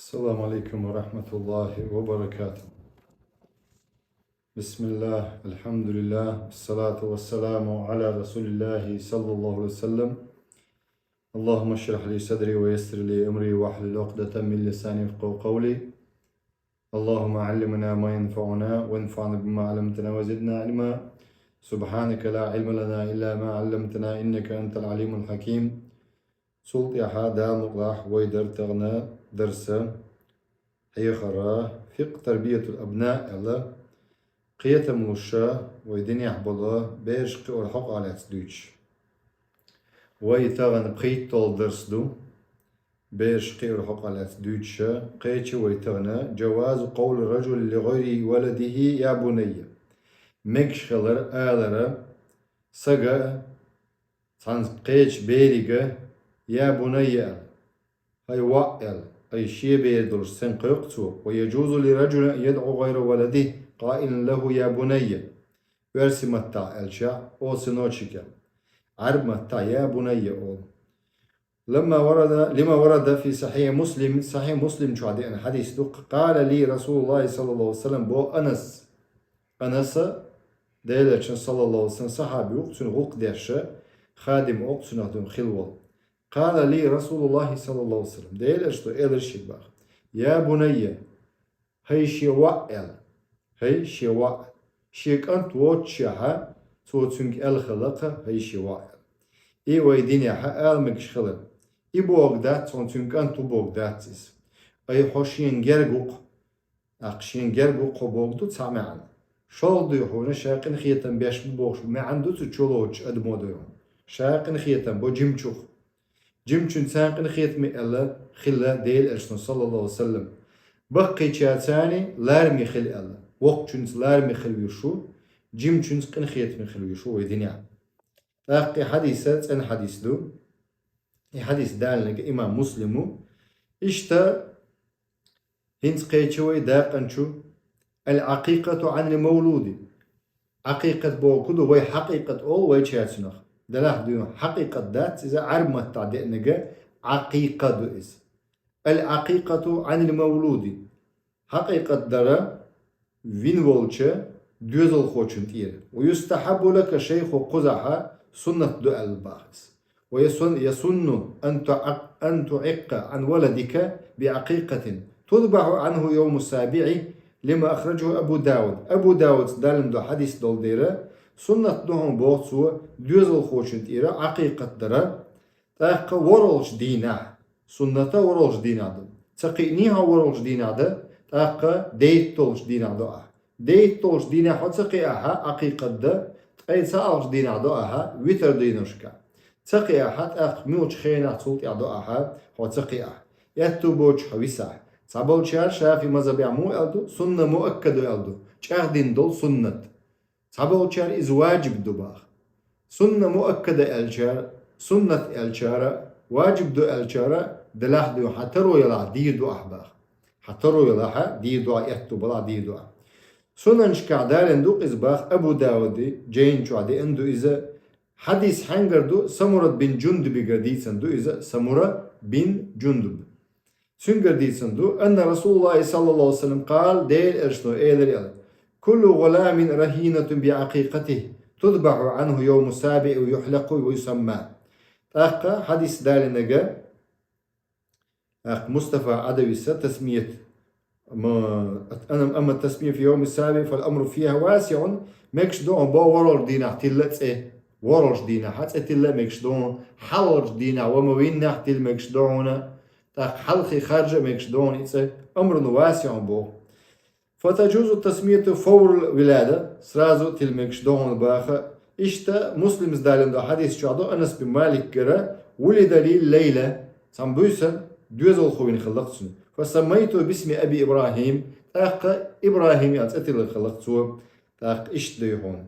السلام عليكم ورحمة الله وبركاته. بسم الله، الحمد لله، الصلاة والسلام على رسول الله صلى الله عليه وسلم. اللهم اشرح لي صدري ويسر لي أمري واحلل عقدة من لساني يفقهوا قولي. اللهم علمنا ما ينفعنا وانفعنا بما علمتنا وزدنا علما. سبحانك لا علم لنا إلا ما علمتنا إنك أنت العليم الحكيم. سلطي حادا مقلاح ويدر تغنى درس هيخرا فقه تربية الأبناء الله قية ملوشا ويدني حبلا بيش قول حق على تدوش ويتغن قيت طول درس دو بيش قول حق على تدوش قيتش ويتغن جواز قول الرجل لغير ولده يا بني مكش خلر آلرا سغا سانس قيتش بيريغا يا بني هاي وائل أي شيء بيدرس سنقيقته ويجوز لرجل أن يدعو غير ولده قائلا له يا بني versi matta elşa o sinoçike عرب matta يا بني أول لما ورد في صحيح مسلم شو عدي أنا حديث دق قال لي رسول الله صلى الله عليه وسلم بو أنس ديلرشن صلى الله عليه وسلم صحابي وقتن غلق ديرشة خادم وقتن أهدم خلوة قال لي رسول الله صلى الله عليه وسلم ديلرشتو إلرشي باخ يا بني هاي شوائل هاي شوائل شيك أنت واتشها توتنك الخلقة هاي شوائل إي ويدينيها ألمكش خلق إي بوغدات توتنك أنت بوغداتيس أي حوشين جرقوق أقشين جرقوق بوغدو تسامعن شول ديوحونا شاقن خيتن بيش بوغش ما عنده تشولوش أدموديون شاقن خيتن بو جمشوخ جمشون ساقن خيت مي ألا خلا ديل أرسل صلى الله عليه وسلم بقي تشاتاني لارمي خل ألا وقت لارمي خل يشو جمشون سقن خيت مي خل يشو ويدنيا أقي حديثات أن حديث دو حديث دالنك إمام مسلمو إشتا هنس قيتشوي داقنشو العقيقة عن المولود عقيقة بوكدو وي حقيقة أول وي تشاتنخ دلاه ديون حقيقة ذات إذا عرب متعدئ نجا عقيقة دو إز العقيقة عن المولود حقيقة درا فين والشة دوزل خوشن تير ويستحب لك شيخ قزحة سنة دو الباخس ويسن أن تعق عن ولدك بعقيقة تذبح عنه يوم السابع لما أخرجه أبو داود دالم دو حديث دول ديرا سنة دوهم بوصو دوزل خوشن تيرا عقيقة درا تاقا ورولش دينا سنة ورولش دينا دو تقينيها ورولش دينا دو تاقا ديت تولش دينا دو ديت تولش دينا حو تقياها عقيقة دا تقيد سالش دينا دو ويتر دينوشكا تقياها تاق ميوش خينا تولت دو حو تقياها ياتو بوش حويسا تابول شار شافي مذهبي عمو ألدو سنة مؤكد ألدو شاخ دين دول سنة تابول شار إز واجب دباخ سنة مؤكدة الشار سنة الشارة واجب دو الشارة دلاح دو حترو يلا دي دو أحباخ حترو يلا دي دو يأتو بلا دي دو سنة نشكع دالن دو إزباخ أبو داودي جين شو عدي اندو إذا حديث حنجر دو سمرة بن جندب قديسا دو إذا سمرة بن جندب سنجر ديسن دو أن رسول الله صلى الله عليه وسلم قال ديل إرشنو إيلر يلا كل غلام رهينة بعقيقته تذبح عنه يوم السابع ويحلق ويسمى أقا حديث دال نجا مصطفى عدوي تسمية أما التسمية في يوم السابع فالأمر فيها واسع مكش دون با ورول دينا تلت ورولش دينا حتى تلا مكش دون حلج دينا وموين نحتل مكش دونا تاق حلقي خارجة مكش دون أمر واسع بو فتجوز التسمية فور الولادة سرازو تلمكش دون باخا إشتا مسلم زدالن دو حديث شعدو أنس بن مالك كرا ولد لي الليلة سنبوسا دوزل خوين خلقتسن فسميته باسم أبي إبراهيم تاق إبراهيم يتأتل خلقتسو تاق إشت ديهون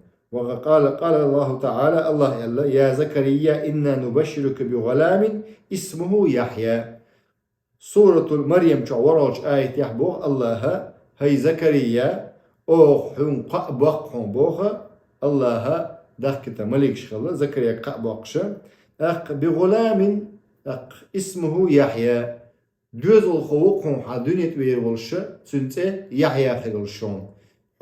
قال الله تعالى الله يا زكريا إنا نبشرك بغلام اسمه يحيى سورة مريم شعورج آية يحبو الله هاي زكريا أو حون قبق حون بوخا الله دخكت ملك شغله زكريا قبقش بغلام اسمه يحيى دوز الخوق هم حدونيت ويرولش سنتة يحيى خلشون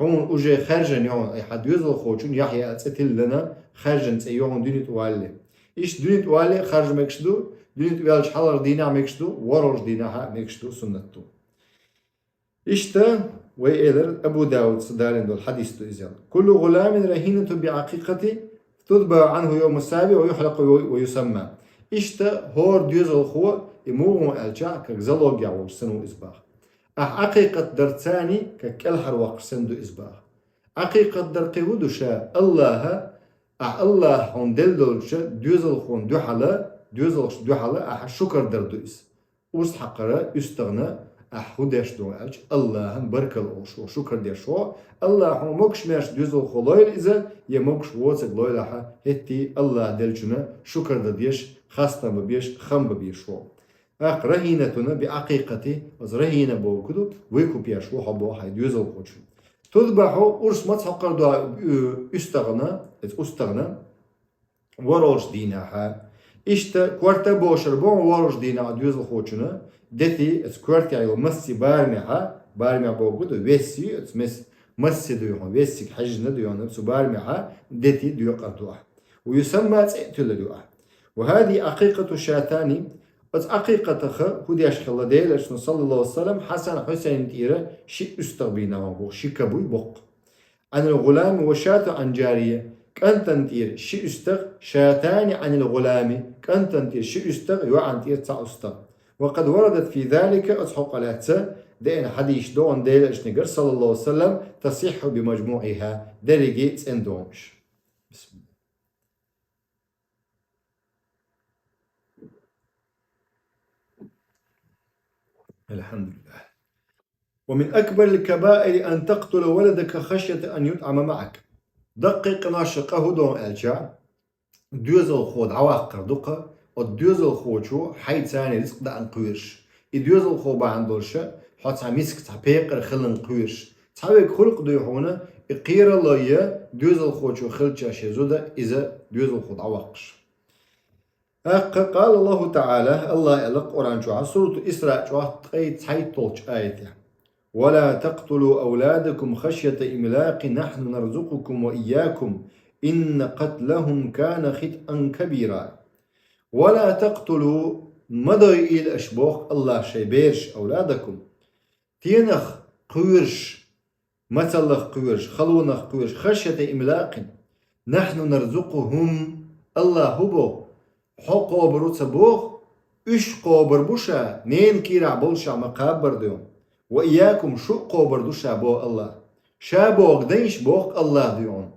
هم وجه خرجن يون أي حد دوز الخوچون يحيى أتتل لنا خرجن تيون دونيت والي إيش دونيت والي خرج مكشدو دونيت والش حلر دينا مكشدو ورج دينا مكشدو سنتو إشتا وإيلر أبو داود صدارين دول حديث إزال كل غلام رهينة بعقيقته تتبع عنه يوم السابع ويحلق ويسمى إشتا هور دوز الخو يموغو ألجا كزلوغيا وسنو إزباخ عقيقة درتاني كالحر وقسندو إزباخ عقيقة درقيودو شا الله هون دلدولش دوز الخون دوز الخون شكر دردو إز وست حقرا يستغنى هودش دو ألج الله بركل أوشو شكر ديشو الله هم مكش ماش دوز الخلايل إذا يمكش واتك لويلها هتي الله دلجنا شكر ديش خاصة ببيش خم ببيشو رهينتنا بعقيقته وز رهينة بوكدو ويكو بيشو حبو هاي دوز الخوشو تذبحو أرس ما تحقر دو استغنى وروش دينها إشتا كورتا بوشر بون وروش دينا دوز الخوشنا دتي سكورتي أيوة مسي بارمها بوجود ويسي مسي ديوها ويسي حجنا ديوها بس بارمها دتي ديو قردوها ويسمى تقتل ديوها وهذه عقيقة شاتاني بس عقيقة هودي أشخلا ديل صلى الله عليه وسلم حسن حسين تيرا شيء استغبينا وبو شيء كبوي بق عن الغلام وشات عن جارية كان تنتير شيء استغ شاتان عن الغلام كان تنتير شيء استغ يوعن تير تسع استغ وقد وردت في ذلك أصحق الأتسى دين حديث دون ديل أشنقر صلى الله عليه وسلم تصيح بمجموعها درجة سندونش بسم الله الحمد لله ومن أكبر الكبائر أن تقتل ولدك خشية أن يطعم معك دقق ناشقه دون ألجع دوزل خود عواقر دقة الدوزل خود شو حيث ثاني رزق دا انقويرش الدوزل خود بعندولش حتى مسك تحبيقر خلن قويرش تحبيق خلق ديوحونا إقير الله يا دوزل خود شو خلتش أشيزودا إذا دوزل خود عواقش قال الله تعالى الله يلق قرآن شو سورة إسراء شو تحيطولش آيته ولا تقتلوا أولادكم خشية إملاق نحن نرزقكم وإياكم إن قتلهم كان خطأ كبيرا ولا تقتلوا مضي الأشبوخ الله شيبيرش أولادكم تينخ قويرش مثلخ قويرش خلونخ قويرش خشية إملاق نحن نرزقهم الله هبو حقو بروت بوخ إش قوبر بوشا نين كيرع بولشا مقابر ديون وإياكم شو قوبر دوشا بو الله شابوغ ديش بوخ الله ديون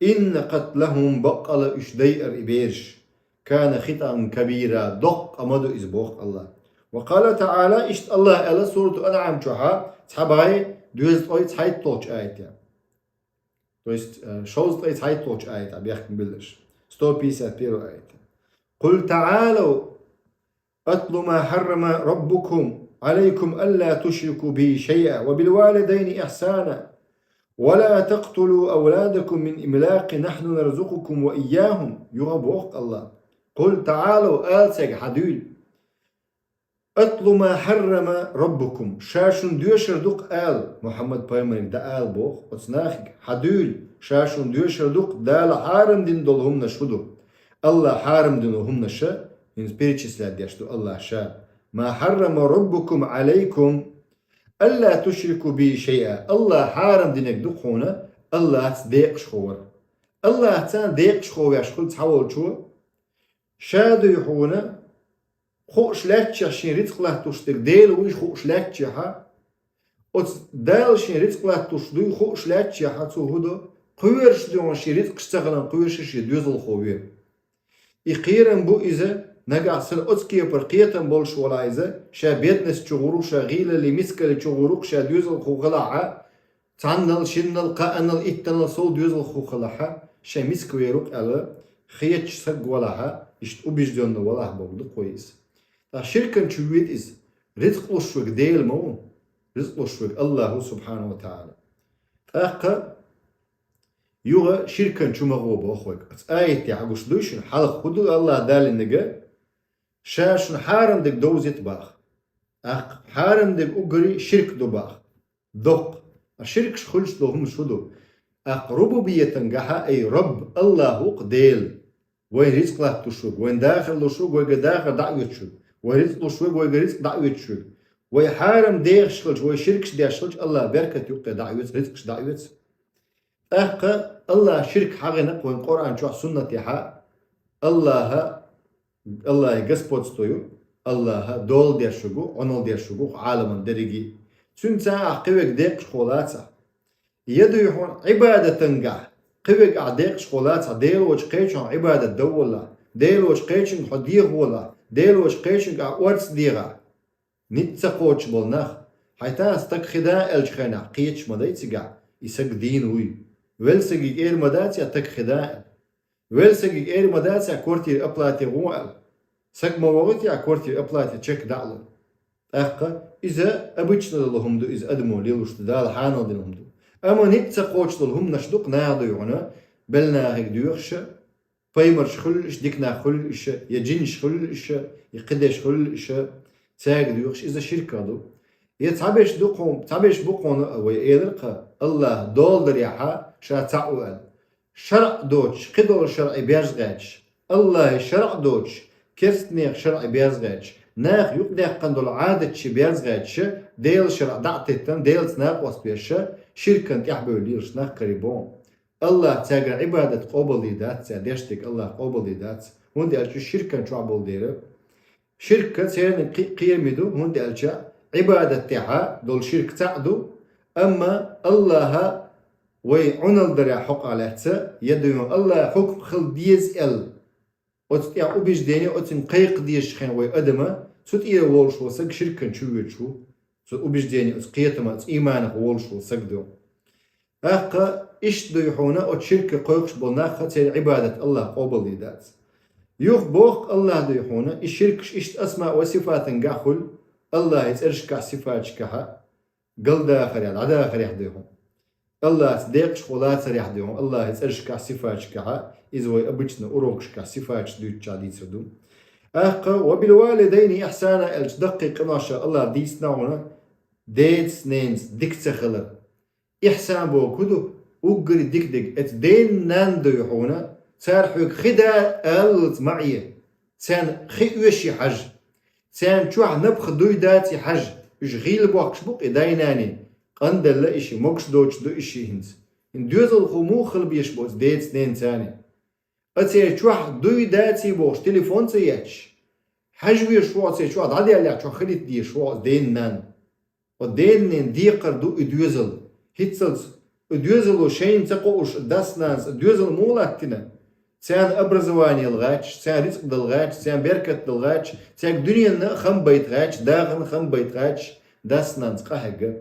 إن قتلهم بقل إش ديئر إبيرش كان خطأ كبيرا دق أمدو إزبوخ الله وقال تعالى إشت الله ألا سورة أنعام شوها تحبعي دوزت أي تحيط طوش آيت يعني شوزت أي تحيط طوش آيت بيحكم بلش ستوبي سابيرو آيت قل تعالوا أتل ما حرم ربكم عليكم ألا تشركوا به شيئا وبالوالدين إحسانا ولا تقتلوا أولادكم من إملاق نحن نرزقكم وإياهم يغبوك الله قل تعالوا آلتك حدول أتل ما حرم ربكم شاشن دوشر دوق آل محمد بايمانك دا آل بوخ وصناخك حدول شاشن دوشر دوق دال حارم دين دولهم نشودو الله حارم دينهم نشا من перечислять ديشتو الله شا ما حرم ربكم عليكم ألا تشركوا به شيئا الله حارم دينك دقونا الله تديق شخور الله تان ديق شخور يشخل تحول شو شادو يحونا خوش لاتش شين رزق له تشتك ديل ويش خوش لاتش ها دال شين رزق له تشدو خوش لاتش ها تهودو قويرش دون شين رزق اشتغلن قويرش شي دوزل خوير إقيرن بو إذا نقع سل أتكي برقيتن بولش ولا إذا شا بيتنس تشغورو شا غيلة اللي مسكة تشغوروك شا دوزل خو غلعة تعنل شنل قانل إتنل صول دوزل خو غلعة شا مسكة ويروك ألا خيتش سق ولاها إشت أبيش ديون ولاها بولد كويس شركن شويت إز رزق لشوك ديل مو رزق لشوك الله سبحانه وتعالى أقا يوغا شركن شو مغوبة أخوك آيتي حقوش دوشن حلق خدو الله دال النجا شاشن حارم دك دوزيت باخ حارم دك أجري شرك دباخ دق الشرك شخلش لهم شدو ربوبية تنجحها أي رب الله قديل وين رزق له تشوق وين داخل لشوق وين داخل دعوة شوق وين رزق لشوق وين رزق دعوة شوق وين حارم دير شخلش وين شركش دير شخلش الله بركة يقطع دعوة رزقش دعوة الله شرك حاجة وين قرآن شو سنة يحا الله جسبوت ستويو الله دول دير شوقو عنول دير شوقو عالم درجي سنتا عقبك ديق شخولاتها يدو يحون عبادة تنجح قبك عديق شخولاتها ديل وش قيشن عبادة دولة ديل وش قيشن حديق ولا ديل وش قيشن قورس ديغا نتسقوش بولناخ حيثا استك خداء الجخنا قيتش مدايتسقع يسق دين وي ويلسقي اير مداتي اتك خداء ويلسقي اير مداتي كورتي ابلاتي غوال سق موغتي كورتي ابلاتي تشيك دعلو إذا أبيتش لهم دو إذا أدمو ليلوش دال حانا دلهم دو أما نتسقوش لهم نشدق ناضو يعنا بلنا هيك دوخش فيمرش خلش ديكنا خلش يجنش خلش يقدش خلش ساق دوخش إذا شركة دو يتعبش دوقهم تعبش بقون ويقلق الله دول دريحة شا تعوال شرع دوش قدر شرع بيرزغاش الله شرع دوش كرستنيخ شرع بيرزغاش ناخ يقدر قندل عادة شي بيرزغاش ديل شرع دعتتن ديل سناق واسبيش شركة يحبوا ليرش ناخ قريبون الله تاقر عبادة قبل دات سادشتك الله قبل دات هون ألشو شركة شعبول ديره شركة سيرن قيمدو هون ألشا عبادة تاعها دول شرك تعدو أما الله ويعنل درع حق على يدو الله حكم خل ديز أوت يا أبيش ديني أوت نقيق ديش خين وي أدمة سوت إيه وولش وسق شركة شو سوت أبيش ديني أوت قيتما أوت إيمانك وولش وسق دو إيش دو يحونا أوت شركة قيقش بلناخة تير عبادة الله قبل يدات يوخ بوخ الله دو يحونا إيش شركش إيش أسماء وصفات نقاخل الله يترشكع صفات شكها قل داخل يد عدا آخر يحديهم الله تديقش خلات يحديهم الله يترشكع صفات شكها إذا أبجنا أروكشكع صفات دوت جادي تردو وبالوالدين إحسانا الدقيق ناشا الله ديس نعونا ديت سنينز ديك تخلر إحسان بو كدو أقري ديك ديك ات دين ناندو يحونا سارحوك خدا ألت معي سان خيوشي حج سان شوح نبخ دوي داتي حج إش غيل بوكش بوك إدايناني قندل لا إشي موكش دوش دو إشي هنز إن دوزل خمو خلبيش بوز ديت سنين تاني أتسي شوح دوي داتي بوش تليفون سياتش حجوي شوح سي شوح دعدي عليك شوح خليت دي شوح دين نان ودين نين ديقر دو إدوزل هيتسلز إدوزل وشين تقوش داسنانس إدوزل مولاتنا سان أبرزواني الغاتش سان رزق دلغاتش سان بركة دلغاتش سان دنيا خم بيت غاتش داخل خم بيت غاتش داسنانس قهقة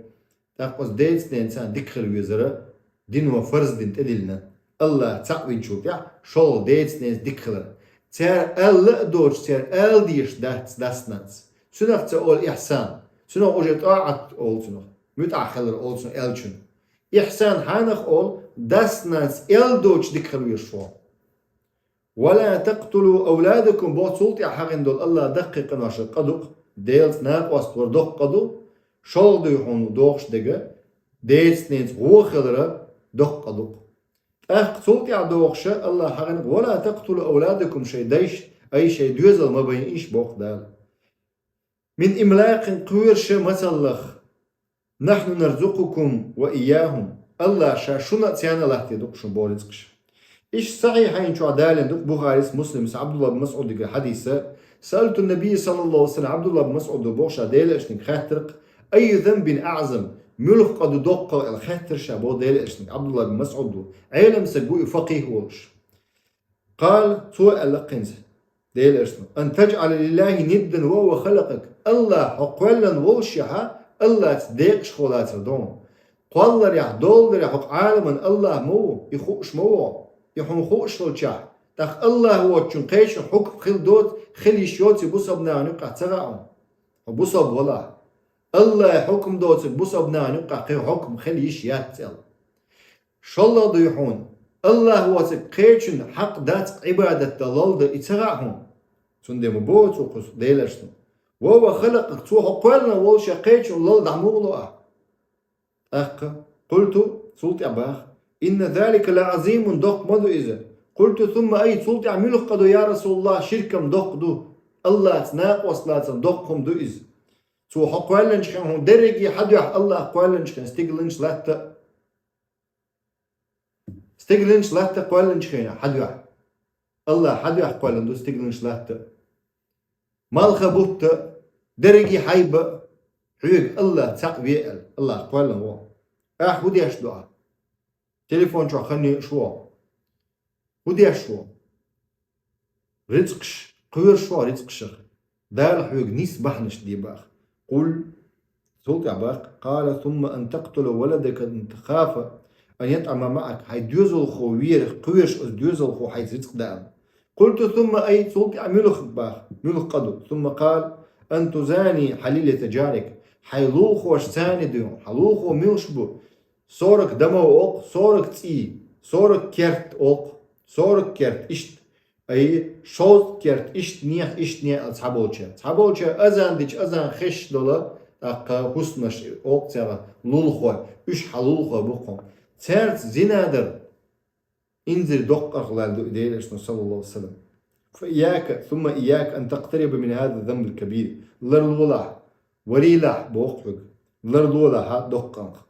تاقوز دين سنين سان ديكخل ويزرة دين وفرز دين تدلنا الله تعوين شوف يا شول دين سنين ديكخل تار أل دوش تار أل ديش داسنانس سنف تقول إحسان سنو أوجد أعت أول سنو متأخر أول سنو ألشن إحسان حانخ أول داسنانس أل دوش ديكخل ويشوا ولا تقتلوا أولادكم بوت سلطي حقن دول الله دقيق ناشر قدق ديلت ناق واستور دق قدو شول دو يحونو دوغش دقا ديلت نينت غوخلرا دق قدق سلطي عدوغش الله حقن ولا تقتلوا أولادكم شيء ديش أي شيء دوزل ما بين إيش بوق دال من إملاق قويرش مسلخ نحن نرزقكم وإياهم الله شاشونا تيانا لحتي دقشن بوريزقش إيش صحيحين شو عدالة دق بخاري مسلم عبد الله بن مسعود حديثة سألت النبي صلى الله عليه وسلم عبد الله بن مسعود بوش عدالة إشنك خاترق أي ذنب أعظم ملخ قد دق الخاتر شابو دالة إشنك عبد الله بن مسعود عالم سجوي فقيه وش قال سوء اللقنز دالة إشنك أن تجعل لله ندا وهو خلقك الله حقولا وشها الله تديق شخولات دون قال ريح دول ريح عالما الله مو يخوش مو يحون خوش للشاه تخ الله هو تشنقيش حكم خل دوت خل يشوتي بوصبنا نقع تراعم وبوصب ولا الله حكم دوت بوصبنا نقع حكم خل يشيات تل شالله ديحون الله هو تقيشن حق دات عبادة دلال دا اتراعهم سندم بوت وقص ديلشتن وهو خلقك تو حقولنا وول شقيتش والله دعمولو قلت صوت أباخ إن ذلك لعظيم دق مدو إذا قلت ثم أي صوت عملوا قدو يا رسول الله شركم دق دو الله تناق وصلات دقهم دو إذا تو حقولنش كان هون درجي حد يح الله حقولنش كان استقلنش لا قولنش كان حد يح الله حد يح قولن دو استقلنش لا مال خبوت درجي حيبة حيق الله تقوي الله قولن هو هودي أشدوها تليفون شو خلني شو هودي شو رزقش قير شو رزقش دال حيق نيس بحنش دي باخ قل صوت عباق قال ثم أن تقتل ولدك أن تخاف أن يطعم معك هاي دوزل خوير قيرش أز دوزل خو هاي رزق دام قلت ثم أي صوت عملو خباخ ملو قدو ثم قال أن تزاني حليلة جارك حيلو خوش ثاني ديون حلو خو ميلشبو صورك دمو اوق صورك تي صورك كرت اوق صورك كرت اشت اي شوز كرت اشت نيح اصحابوچا ازان ديچ ازان خش دولا اق حسنش اوق تيرا لولخو اش حلولخو بوقم ترت زنادر انزل دق اغلال ديلش صلى الله عليه وسلم فإياك ثم إياك أن تقترب من هذا الذنب الكبير لرلولا وريلا بوقفك لرلولا دقنق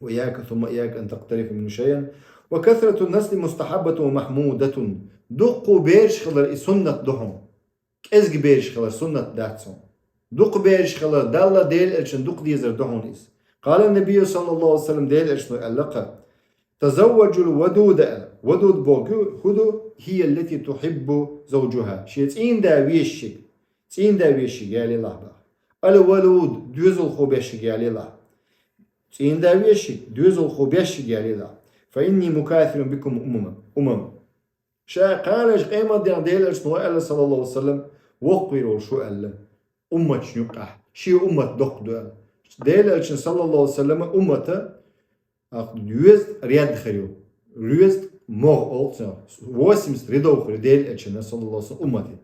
وإياك ثم إياك أن تقترف منه شيئا وكثرة النسل مستحبة ومحمودة دق بيرش خلر سنة دهم ازق بيرش خلر سنة داتسون دق بيرش خلر دالة ديل الشن دق ديزر دهونيس قال النبي صلى الله عليه وسلم ديل الشن اللقى تزوج الودود ودود بوغو هدو هي التي تحب زوجها شيء تين داويشك قال الله الولود دوزل خوبش قال الله تين داويشك دوزل خوبش قال الله فإني مكاثر بكم شا قالش قيمة ديال الشن صلى الله عليه وسلم وقروا شو قال شنوقع شي دق دول ديال الشن صلى الله عليه وسلم ريوز رياد خريو ريوز مو أولتنا واسمس ريدو خريديل أتشنا صلى الله عليه وسلم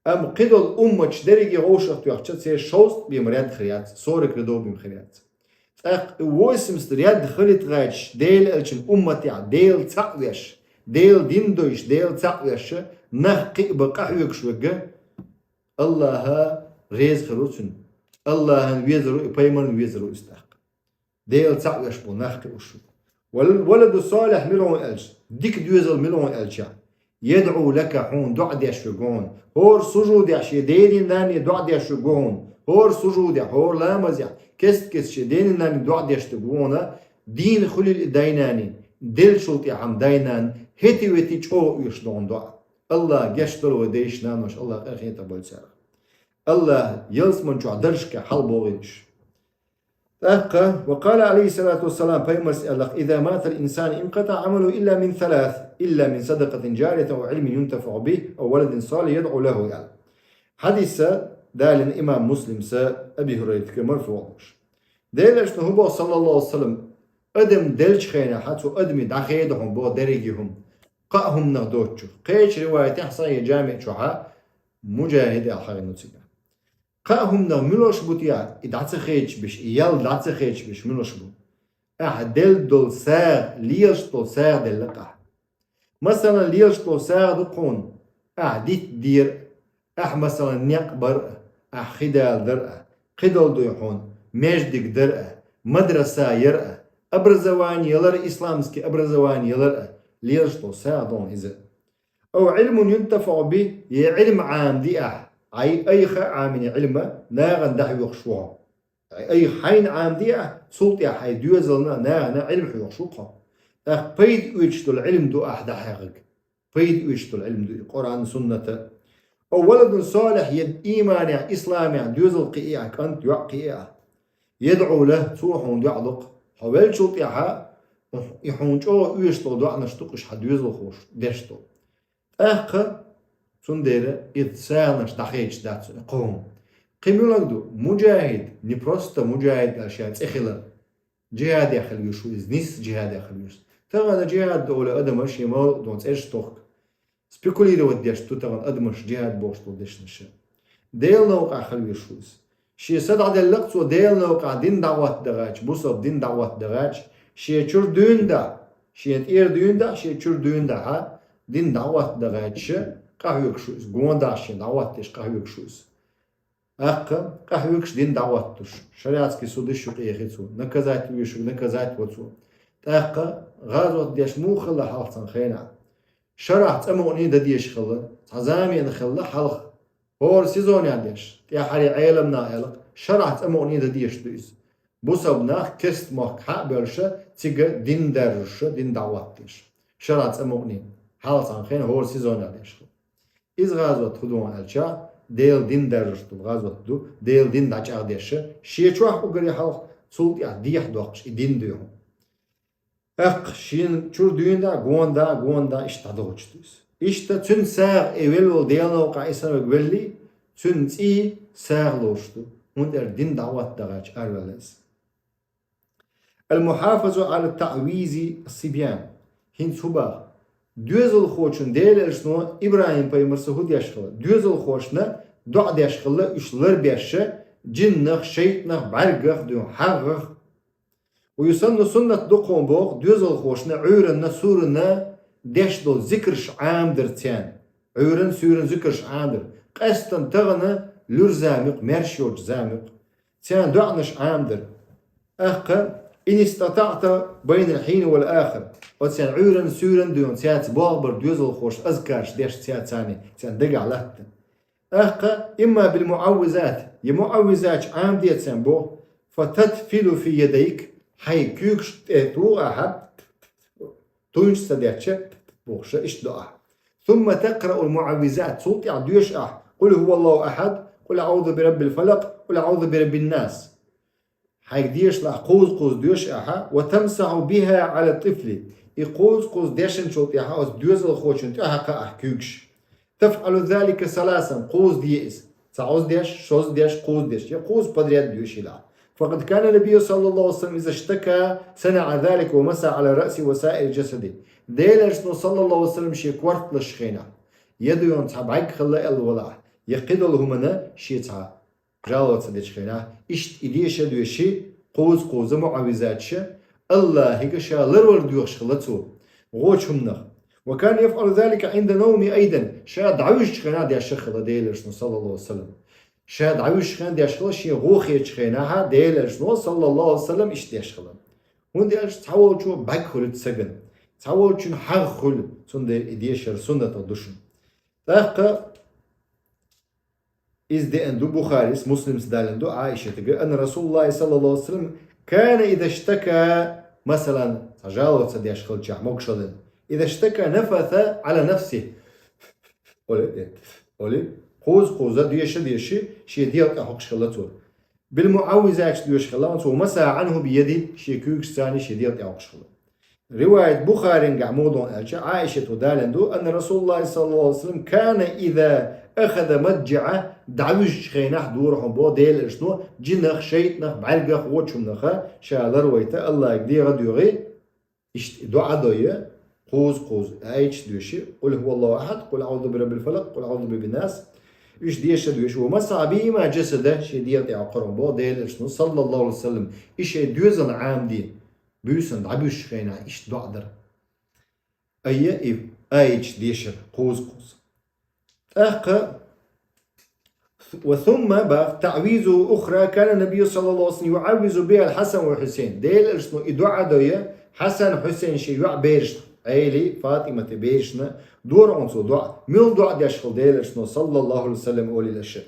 أم قدر درجة غوشة تيحشت سير شوست بيم رياد خريات صورك ريدو بيم خريات واسمس رياد خريت غاش ديل أتشن ديل تقويش ديل ديندوش ديل تقويش نحقي بقحوك شوكة الله ريز خروتن الله ويزرو بيمن ويزرو استحق ديل تقويش بو نحقي وشو والولد الصالح ملون ألش ديك دوزل ملون ألشا يدعو لك حون دع ديشوغون هور سجود يحشي ديني ناني دع ديشوغون هور سجود هور لامز كست شدين ناني دع ديشوغون دين خليل ديناني دل شلطي عم دينان هتي وتي چو يشدون دع الله جشتلو ديش نانوش الله أخين تبول سار الله يلسمن شو عدرشك حل بوغيش وقال عليه الصلاة والسلام فيمرس إذا مات الإنسان انقطع عمله إلا من ثلاث إلا من صدقة جارية أو علم ينتفع به أو ولد صالح يدعو له يعني حديث دال الإمام مسلم أبي هريرة كمرفوعش دالش نهبو صلى الله عليه وسلم أدم دلش خينا حتى أدم دخيدهم بو درجهم قاهم نغدوتشو قيش رواية حصاية جامع شوحا مجاهد الحاجة نتسيقا قاهم ملوش بوتيا إدعت خيش بش إيال دعت خيش بش ملوش بو دل دول ساغ ليش دول ساغ دل لقح مثلا ليش دول ساغ دقون ديت دير مثلا نيقبر خدال درأ قدل دويحون مجدك درأ مدرسة يرأ أبرزوان يلر إسلامسكي أبرزوان يلر ليش دول ساغ دون إذا أو علم ينتفع به علم عام دي أي عامل علمه ناغن دحي يخشوها أي حين عام دي سلطة حي دوزلنا ناغن علم حي يخشوها بيد ويشتو العلم دو أحد حقك بيد ويشتو العلم دو القرآن سنة أو ولد صالح يد إيمان إسلامي دوزل قيئة كانت يعقيئة يدعو له توحون يعلق حوال شلطة يحون جو ويشتو دو نشتقش حد دوزل خوش دشتو سنديرة إتسانش تحيش داتس قوم قيمولدو مجاهد نبروستا مجاهد أشياء إخلا جهاد يخل يشو نيس جهاد يخل يشو تغنى جهاد دولة أدمش يمال دونس إيش توك سبيكوليرو وديش تو تغنى أدمش جهاد بوش تو ديش نشا ديل نوقع خلوي شوز شي سد عدل لقصو ديل نوقع دين دعوات دغاج بوصب دين دعوات دغاج شي چور دون دا شي اير دون دا شي چور دون دا ها دين دعوات دغاج قهوك شوز قوان داشي دعوات تش قهوك شوز قهوكش دين دعوات تش شريعتك سودش قيخيتو نكزات ويشو نكزات وتو غازوت ديش مو خلا حالتن خينا شرعت اموني دا ديش خلا تعزامي نخلا حلق هور سيزون يديش يا حري عالمنا هلق شرعت اموني دا ديش دويز بوسبنا كست مخ حق بلشه تيجا دين درش دين دعوات ديش شرعت اموني حالتن خينا هور سيزون يديش إز غازوت خدوان الشا ديل دين درش تو غازوت دو ديل دين داچ ديش شي چوح وغري حلق سولت يا ديح دوقش دين ديهم شين چور düğünde gonda işte doğuştuyuz. İşte tüm sağ evvel ol diyalog aysan belli tüm i sağ loştu. Munder din davat dağaç arvelez. El muhafazu ala ta'vizi sibyan. Hin suba. Düzül xoçun deylersno İbrahim peygamber hud yaşlı. Düzül xoçna du'a yaşlı üçler beşe cinnah şeytnah bargah du hagh ويسن سنة دقون بوغ دوزل خوشنا عورنا سورنا دشدو ذكرش عامدر تيان عورن سورن ذكرش عامدر قستن تغنى لور زامق مرشيوج زامق تيان دعنش عامدر إن استطعت بين الحين والآخر وتيان عورن سورن دون تيات بوغبر دوزل خوش أذكرش ديش تيات ثاني تيان دقع لهت إما بالمعوزات يمعوزات عامدية تيان بوغ فتدفل في يديك حي كيكش تو أحد تونش سديتش بوخش إيش دعاء ثم تقرأ المعوذات صوت يعديش قل هو الله أحد قل أعوذ برب الفلق قل أعوذ برب الناس حي ديش لا قوز ديش وتمسح بها على الطفل يقوز ديشن صوت أس ديوز الخوشن تأحق كيكش تفعل ذلك ثلاثا قوز ديس تعوز ديش شوز ديش قوز ديش يقوز بدريات ديش لا فقد كان النبي صلى الله عليه وسلم إذا اشتكى صنع ذلك ومسح على رأسه وسائر جسده ديلرش صلى الله عليه وسلم شي كورت لشخينا يدو ينتعب عيك خلا الولا يقيد لهمنا شي تع جالوت سديش خينا اشت إديش دوشي قوز معوزاتش الله هيك شالر وردوش خلتو غوش همنا وكان يفعل ذلك عند نومي أيضا شاد عوش خينا دي الشخلة ديلرش صلى الله عليه وسلم شاد عوش خان ديشخلا شي غوخي تشخيناها ديلرش صلى الله عليه وسلم اش ديشخلا هون ديش تعول شو باك خلت سجن تعول شو حق خل سند ديشر سنة الدشن تاقا إز دي أندو بخاري مسلم سدالندو عائشة تقول أن رسول الله صلى الله عليه وسلم كان إذا اشتكى مثلا تجاوز ديشخل جعموك شلن إذا اشتكى نفث على نفسه أولي قوز ديشي شي ديال أحقش خلاتور بالمعوزات ديش خلاتور ومسح عنه بيدي شي كيوكس ثاني شي ديال أحقش خلات رواية بخاري قعمودون عائشة دالندو أن رسول الله صلى الله عليه وسلم كان إذا أخذ مدجعة دعوش خيناح دورهم بو ديل إشنو جنخ شيطنخ بعلقخ وچمنخ شاء رويته الله يقدي غديوغي دعا دوية قوز أيش دوشي قل هو الله أحد قل أعوذ برب الفلق قل أعوذ برب الناس إيش ديش دويش ومسح بهما جسده شي ديال يعقرون بو ديل إشنو صلى الله عليه وسلم إيش دوزن عام دي بيوسن عبيش خينا إيش دعدر أيش ديشر قوز وثم بقى تعويذ أخرى كان النبي صلى الله عليه وسلم يعوذ بها الحسن والحسين ديل إشنو إدعاء دوية حسن حسين شي يعبيرش عيلي فاطمة بيرشنا دور عنصو دعاء ميل دعاء ديشخل ديل إشنو صلى الله عليه وسلم أولي للشر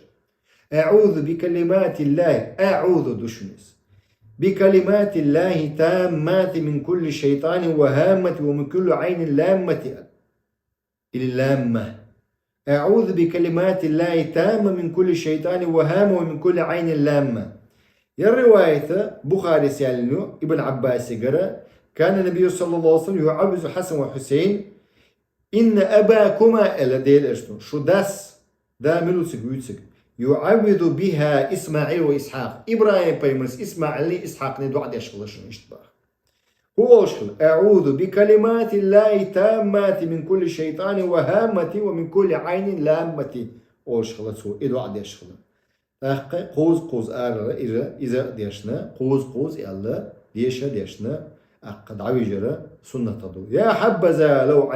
أعوذ بكلمات الله أعوذ دشمس بكلمات الله تامات من كل شيطان وهامة ومن كل عين لامة اللامة أعوذ بكلمات الله تامة من كل شيطان وهامة ومن كل عين لامة يا الرواية بخاري سالنو ابن عباس قرأ كان النبي صلى الله عليه وسلم يعوذ حسن وحسين إن أباكما إلا ديل إشتو شو داس دا ملوسك ويتسك يعوذ بها إسماعيل وإسحاق إبراهيم بيمرس إسماعيل إسحاق ندعى دي أشغل شنو اشتباه هو أشغل أعوذ بكلمات الله تامات من كل شيطان وهامة ومن كل عين لامة أول شغلة سو إدو عدي شغلة أحقي قوز أرى إذا ديشنا قوز إلا ديشنا أقد عوجرة سنة تدو يا حبذا لو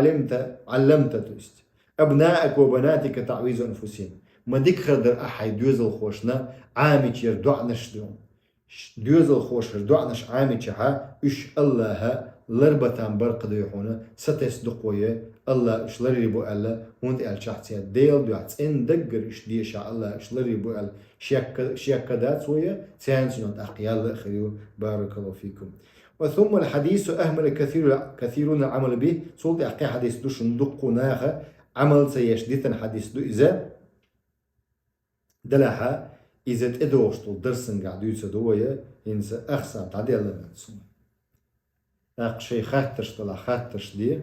علمت توست أبنائك وبناتك تعويذ أنفسهم ما ديك خدر أحد دوزل خوشنا عامي يردعنش دوم دوزل خوش يردعنش عامي ها إش الله لربتان برقد يحونا ستصدقوية الله إش لريبو ألا هون الشخصية ديل دوات إن دقر إش ديشا الله إش لريبو ألا شيك دات سوية تانسنون أقيال خيو بارك الله فيكم وثم الحديث أهمل كثيرون العمل به صلت أحكي حديث دوش ندقناها عمل سيشديثا حديث دو إذا دلها إذا تدوشتو درسن قاعد يسدوية إنسا أخسر تعدي الله نتسمى أقشي خاترش دي